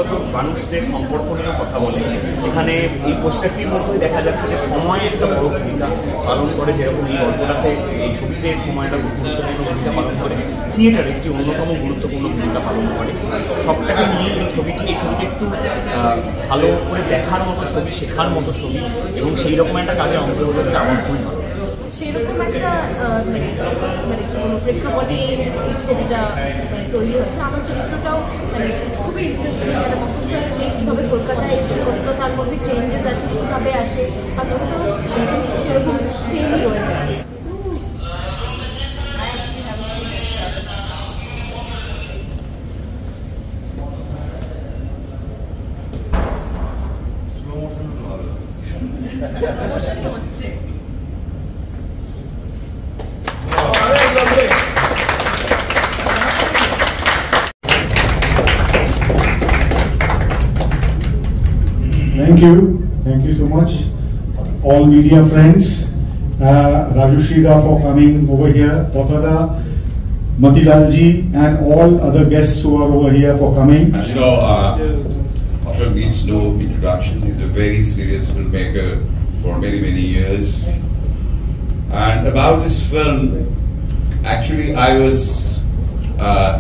মূলত মানুষদের সম্পর্ক নিয়ে কথা বলে। এখানে এই পোস্টারটির মধ্যে দেখা যাচ্ছে যে সময় একটা বড় ভূমিকা পালন করে, যেরকম এই গল্পটাতে এই ছবিতে সময় একটা গুরুত্বপূর্ণ ভূমিকা পালন করে, থিয়েটার একটি অন্যতম গুরুত্বপূর্ণ ভূমিকা পালন করে। সবটাকে নিয়ে এই ছবিটি একটু ভালো করে দেখার মতো ছবি, শেখার মতো ছবি, এবং সেই রকম একটা কাজে অংশগ্রহণ করতে আমার খুবই ভালো। সেরকম একটা মানে কোনো প্রেক্ষাপটে এই ছবিটা তৈরি হয়েছে। আমার চরিত্রটাও খুবই ইন্টারেস্টিং, মফস্বল মেয়ে কীভাবে কলকাতায় এসে কলকাতার মধ্যে চেঞ্জেস আসে, কীভাবে আসে, আর কলকাতার সেরকম সেমই রয়ে যায়। Thank you so much, all media friends, Raju Shrida for coming over here, Potada, Matilalji, and all other guests who are over here for coming. You know, Ashok needs no introduction. He's a very serious filmmaker for many years. And about this film, actually I was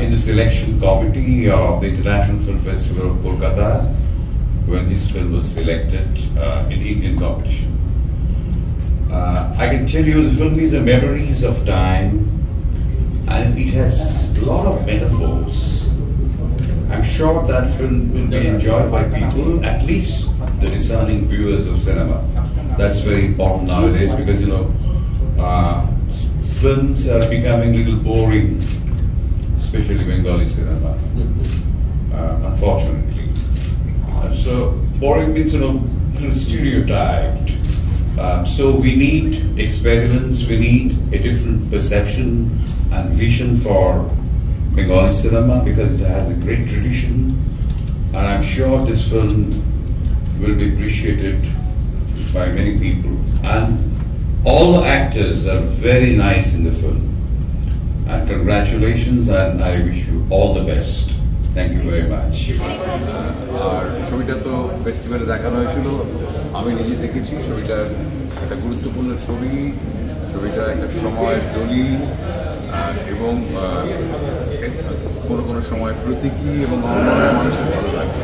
in the selection committee of the International Film Festival of Kolkata when his film was selected in the Indian competition. I can tell you the film is a memories of time, and it has a lot of metaphors. I'm sure that film will be enjoyed by people, at least the discerning viewers of cinema. That's very important nowadays, because you know films are becoming a little boring, especially Bengali cinema, unfortunately. So boring means, you know, a little stereotyped. So we need experiments, we need a different perception and vision for Bengali cinema, because it has a great tradition, and I'm sure this film will be appreciated by many people. And all the actors are very nice in the film. And congratulations, and I wish you all the best. Thank you very much. আর ছবিটা তো ফেস্টিভ্যালে দেখানো হয়েছিল, আমি নিজে দেখেছি। ছবিটার একটা গুরুত্বপূর্ণ ছবি, ছবিটা একটা সময়ের দলিল এবং কোনো সময় প্রতীকী, এবং মানুষের ভালো লাগে,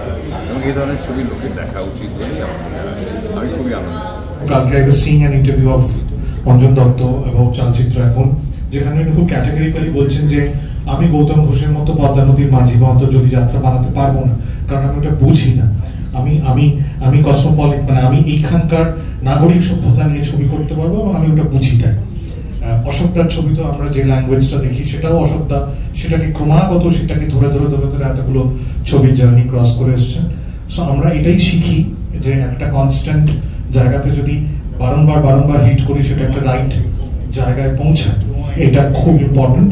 এবং এই ধরনের ছবি লোকের দেখা উচিত বলেই আমার মনে হয়। আমি খুবই আনন্দ। কালকে I was seeing an interview of Anjan Dutta about চালচিত্র এখন, যেখানে উনি খুব ক্যাটেগরিক্যালি বলছেন যে আমি গৌতম ঘোষের মতো পদ্মা নদীর মাঝি মতো যদি যাত্রা বানাতে পারবো না, কারণ আমি ওটা বুঝি না। আমি কসমোপলিট, মানে আমি এইখানকার নাগরিক সভ্যতা নিয়ে ছবি করতে পারবো, এবং আমি ওটা বুঝি। তাই অশোকদার ছবি তো আমরা যে ল্যাঙ্গুয়েজটা দেখি সেটাও অশোকদা সেটাকে ক্রমাগত সেটাকে ধরে এতগুলো ছবির জার্নি ক্রস করে এসছেন। সো আমরা এটাই শিখি যে একটা কনস্ট্যান্ট জায়গাতে যদি বারংবার হিট করি, সেটা একটা রাইট জায়গায় পৌঁছায়, এটা খুব ইম্পর্টেন্ট।